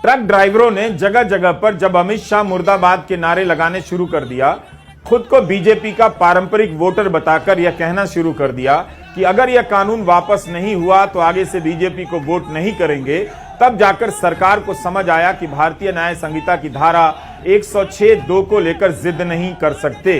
Truck ड्राइवरों ने जगह जगह पर जब अमित शाह मुर्दाबाद के नारे लगाने शुरू कर दिया, खुद को बीजेपी का पारंपरिक वोटर बताकर यह कहना शुरू कर दिया कि अगर यह कानून वापस नहीं हुआ तो आगे से बीजेपी को वोट नहीं करेंगे, तब जाकर सरकार को समझ आया कि भारतीय न्याय संहिता की धारा 106(2) को लेकर जिद नहीं कर सकते।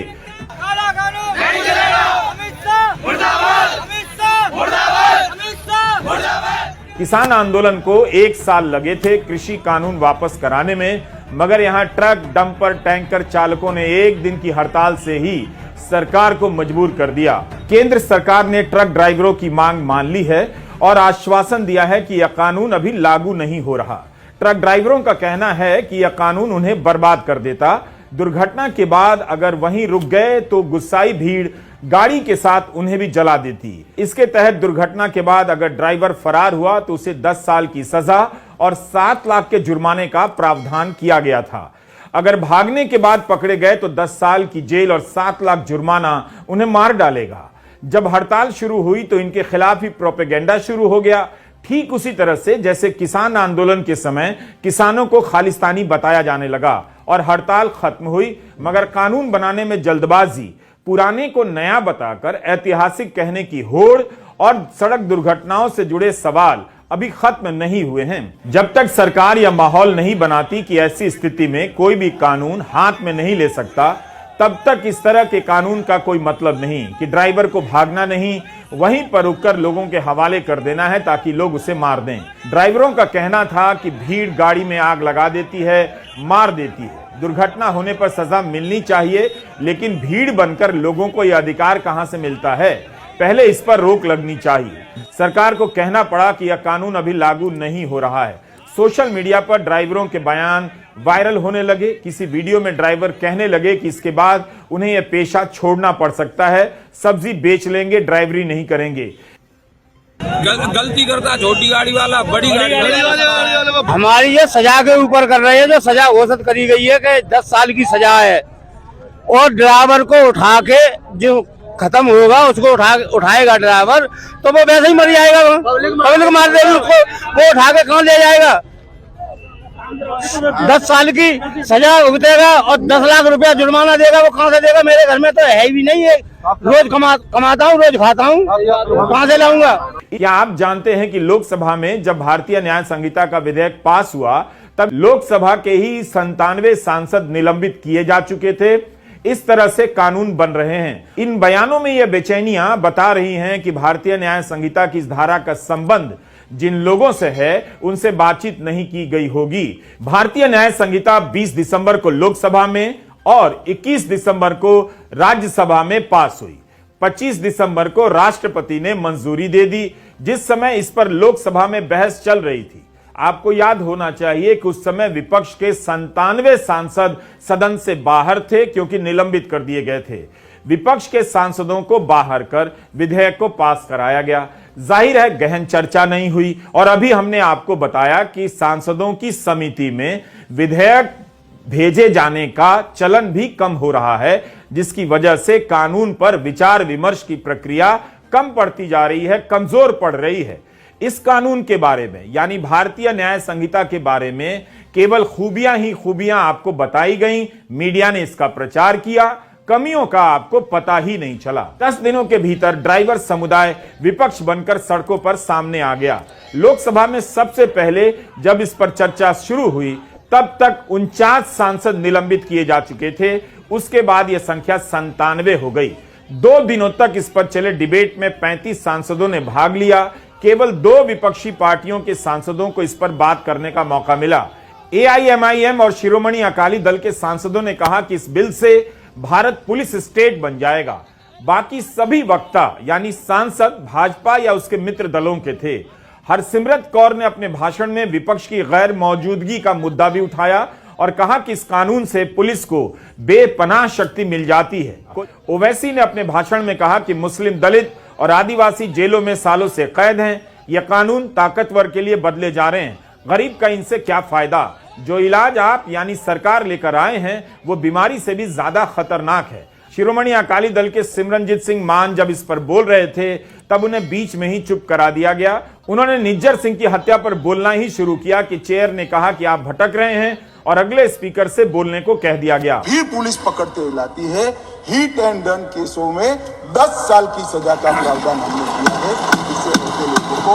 किसान आंदोलन को 1 साल लगे थे कृषि कानून वापस कराने में, मगर यहां ट्रक, डंपर, टैंकर चालकों ने एक दिन की हड़ताल से ही सरकार को मजबूर कर दिया। केंद्र सरकार ने ट्रक ड्राइवरों की मांग मान ली है और आश्वासन दिया है कि यह कानून अभी लागू नहीं हो रहा। ट्रक ड्राइवरों का कहना है कि यह कानून उन्हें बर्बाद कर देता। दुर्घटना के बाद अगर वहीं रुक गए तो गुस्साई भीड़ गाड़ी के साथ उन्हें भी जला देती। इसके तहत दुर्घटना के बाद अगर ड्राइवर फरार हुआ तो उसे 10 साल की सजा और 7 लाख के जुर्माने का प्रावधान किया गया था। अगर भागने के बाद पकड़े गए तो 10 साल की जेल और 7 लाख जुर्माना उन्हें मार डालेगा। जब हड़ताल शुरू हुई तो इनके खिलाफ ही प्रोपेगेंडा शुरू हो गया, ठीक उसी तरह से जैसे किसान आंदोलन के समय किसानों को खालिस्तानी बताया जाने लगा और हड़ताल खत्म हुई, मगर कानून बनाने में जल्दबाजी, पुराने को नया बताकर ऐतिहासिक कहने की होड़ और सड़क दुर्घटनाओं से जुड़े सवाल अभी खत्म नहीं हुए हैं। जब तक सरकार यह माहौल नहीं बनाती कि ऐसी स्थिति में कोई भी कानून हाथ में नहीं ले सकता, तब तक इस तरह के कानून का कोई मतलब नहीं कि ड्राइवर को भागना नहीं, वहीं पर रुककर लोगों के हवाले कर देना है ताकि लोग उसे मार दें। ड्राइवरों का कहना था कि भीड़ गाड़ी में आग लगा देती है, मार देती है। दुर्घटना होने पर सजा मिलनी चाहिए, लेकिन भीड़ बनकर लोगों को यह अधिकार कहां से मिलता है? पहले इस पर रोक लगनी चाहिए। सरकार को कहना पड़ा कि यह कानून अभी लागू नहीं हो रहा है। सोशल मीडिया पर ड्राइवरों के बयान वायरल होने लगे। किसी वीडियो में ड्राइवर कहने लगे कि इसके बाद उन्हें यह पेशा छोड़ना पड़ सकता है, सब्जी बेच लेंगे, ड्राइवरी नहीं करेंगे। गलती करता छोटी गाड़ी वाला, बड़ी गाड़ी वाला। हमारी ये सजा के ऊपर कर रहे हैं, जो सजा घोषित करी गई है कि 10 साल की सजा है, और ड्राइवर को उठा के जो खत्म होगा उसको उठाएगा ड्राइवर, तो वो वैसे ही मर जाएगा। पब्लिक मार देगी उसको, वो उठा के कहाँ ले जाएगा? 10 साल की सजा भुगतेगा और 10 लाख रुपया जुर्माना देगा। वो कहाँ से देगा? मेरे घर में तो है भी नहीं है, रोज कमाता हूँ, रोज खाता हूँ, कहाँ से लाऊंगा? क्या आप जानते हैं कि लोकसभा में जब भारतीय न्याय संहिता का विधेयक पास हुआ, तब लोकसभा के ही 97 सांसद निलंबित किए जा चुके थे। इस तरह से कानून बन रहे हैं। इन बयानों में यह बेचैनियां बता रही हैं कि भारतीय न्याय संहिता की इस धारा का संबंध जिन लोगों से है उनसे बातचीत नहीं की गई होगी। भारतीय न्याय संहिता 20 दिसंबर को लोकसभा में और 21 दिसंबर को राज्यसभा में पास हुई। 25 दिसंबर को राष्ट्रपति ने मंजूरी दे दी। जिस समय इस पर लोकसभा में बहस चल रही थी, आपको याद होना चाहिए कि उस समय विपक्ष के 97 सांसद सदन से बाहर थे, क्योंकि निलंबित कर दिए गए थे। विपक्ष के सांसदों को बाहर कर विधेयक को पास कराया गया। जाहिर है गहन चर्चा नहीं हुई, और अभी हमने आपको बताया कि सांसदों की समिति में विधेयक भेजे जाने का चलन भी कम हो रहा है, जिसकी वजह से कानून पर विचार विमर्श की प्रक्रिया कम पड़ती जा रही है, कमजोर पड़ रही है। इस कानून के बारे में, यानी भारतीय न्याय संहिता के बारे में केवल खूबियां ही खूबियां आपको बताई गई, मीडिया ने इसका प्रचार किया, कमियों का आपको पता ही नहीं चला। 10 दिनों के भीतर ड्राइवर समुदाय विपक्ष बनकर सड़कों पर सामने आ गया। लोकसभा में सबसे पहले जब इस पर चर्चा शुरू हुई, तब तक 49 सांसद निलंबित किए जा चुके थे। उसके बाद यह संख्या 97 हो गई। 2 दिनों तक इस पर चले डिबेट में 35 सांसदों ने भाग लिया। केवल 2 विपक्षी पार्टियों के सांसदों को इस पर बात करने का मौका मिला। AIMIM और शिरोमणि अकाली दल के सांसदों ने कहा कि इस बिल से भारत पुलिस स्टेट बन जाएगा। बाकी सभी वक्ता यानी सांसद भाजपा या उसके मित्र दलों के थे। हरसिमरत कौर ने अपने भाषण में विपक्ष की गैर मौजूदगी का मुद्दा भी उठाया और कहा कि इस कानून से पुलिस को बेपनाह शक्ति मिल जाती है। ओवैसी ने अपने भाषण में कहा कि मुस्लिम, दलित और आदिवासी जेलों में सालों से कैद हैं। यह कानून ताकतवर के लिए बदले जा रहे हैं, गरीब का इनसे क्या फायदा? जो इलाज आप यानी सरकार लेकर आए हैं वो बीमारी से भी ज्यादा खतरनाक है। शिरोमणि अकाली दल के सिमरनजीत सिंह मान जब इस पर बोल रहे थे तब उन्हें बीच में ही चुप करा दिया गया। उन्होंने निज्जर सिंह की हत्या पर बोलना ही शुरू किया कि चेयर ने कहा कि आप भटक रहे हैं और अगले स्पीकर से बोलने को कह दिया गया। भी पुलिस पकड़ते लाती है। हिट एंड रन केसों में 10 साल की सजा का प्रावधान हमने किया है। इससे ऐसे लोगों को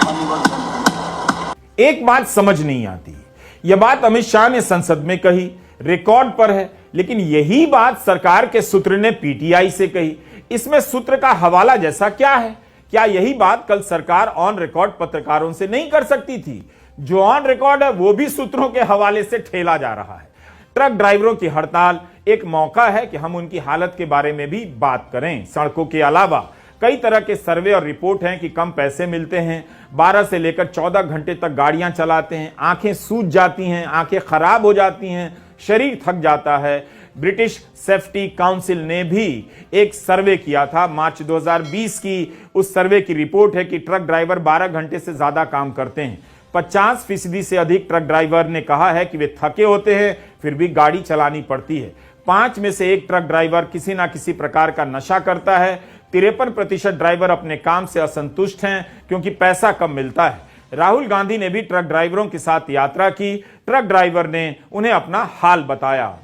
अनिवार्य। एक बात समझ नहीं आती, यह बात अमित शाह ने संसद में कही, रिकॉर्ड पर है, लेकिन यही बात सरकार के सूत्र ने पीटीआई से कही। इसमें सूत्र का हवाला जैसा क्या है? क्या यही बात कल सरकार ऑन रिकॉर्ड पत्रकारों से नहीं कर सकती थी? जो ऑन रिकॉर्ड है वो भी सूत्रों के हवाले से ठेला जा रहा है। ट्रक ड्राइवरों की हड़ताल एक मौका है कि हम उनकी हालत के बारे में भी बात करें। सड़कों के अलावा कई तरह के सर्वे और रिपोर्ट हैं कि कम पैसे मिलते हैं, 12 से लेकर 14 घंटे तक गाड़ियां चलाते हैं, आंखें सूज जाती हैं, आंखें खराब हो जाती हैं, शरीर थक जाता है। ब्रिटिश सेफ्टी काउंसिल ने भी एक सर्वे किया था मार्च 2020 की। उस सर्वे की रिपोर्ट है कि ट्रक ड्राइवर 12 घंटे से ज्यादा काम करते हैं। 50% से अधिक ट्रक ड्राइवर ने कहा है कि वे थके होते हैं फिर भी गाड़ी चलानी पड़ती है। 5 में से 1 ट्रक ड्राइवर किसी ना किसी प्रकार का नशा करता है। 53% ड्राइवर अपने काम से असंतुष्ट हैं क्योंकि पैसा कम मिलता है। राहुल गांधी ने भी ट्रक ड्राइवरों के साथ यात्रा की। ट्रक ड्राइवर ने उन्हें अपना हाल बताया।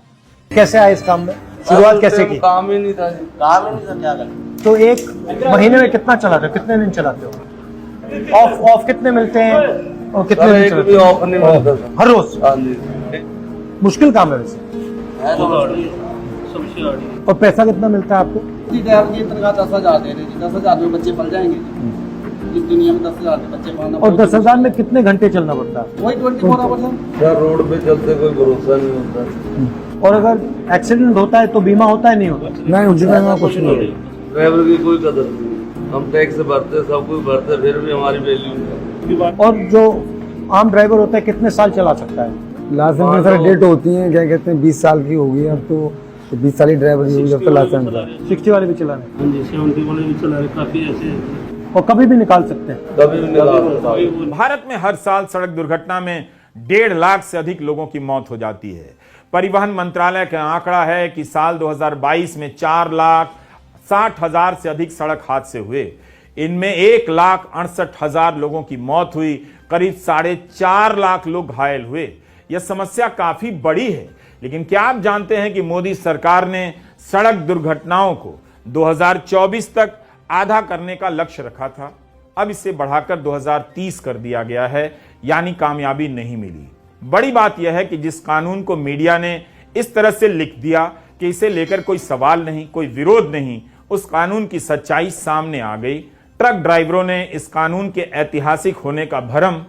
कैसे आए इस काम में? शुरुआत कैसे की? काम ही नहीं था क्या करें? तो एक महीने में कितना चलाते हो? कितने दिन चलाते हो? ऑफ कितने मिलते हैं और कितने दिन चलाते हो? ऑफ नहीं मिलता था। हर रोज? हाँ जी। मुश्किल काम है वैसे। और पैसा कितना मिलता है आपको? ड्राइवर की तनख्वाह 10,000 दे रहे थे। 10,000 में बच्चे पल जाएंगे इस दुनिया में। 10,000 में बच्चे पालना। और 10,000 में कितने घंटे चलना पड़ता है? वही 24 आवर्स। यार रोड पे चलते कोई भरोसा नहीं होता। और अगर एक्सीडेंट होता है तो बीमा होता है नहीं होता? नहीं, उस बीमा कुछ नहीं। ड्राइवर की कोई कदर नहीं। हम टैक्स भरते, सब कुछ भरते, फिर भी हमारी वैल्यू नहीं। और जो आम ड्राइवर होता है कितने साल चला सकता है? लाइसेंस में सर डेट होती है, क्या कहते हैं 20 साल की होगी अब तो 20 साल की ड्राइवर की होगी जब तो लाइसेंस है। 60 वाले भी चला रहे? हाँ जी, 70 वाले भी चला रहे, काफी ऐसे हैं। और कभी भी निकाल सकते हैं? कभी भी निकाल। भारत में हर साल सड़क दुर्घटना में 1.5 लाख से अधिक लोगों की मौत हो जाती है। परिवहन मंत्रालय का आंकड़ा है कि साल 2022 में 4,60,000 से अधिक सड़क हादसे हुए। इनमें 1,68,000 लोगों की मौत हुई, करीब 4.5 लाख लोग घायल हुए। यह समस्या काफी बड़ी है, लेकिन क्या आप जानते हैं कि मोदी सरकार ने सड़क दुर्घटनाओं को 2024 तक आधा करने का लक्ष्य रखा था। अब इसे बढ़ाकर 2030 कर दिया गया है, यानी कामयाबी नहीं मिली। बड़ी बात यह है कि जिस कानून को मीडिया ने इस तरह से लिख दिया कि इसे लेकर कोई सवाल नहीं, कोई विरोध नहीं, उस कानून की सच्चाई सामने आ गई। ट्रक ड्राइवरों ने इस कानून के ऐतिहासिक होने का भ्रम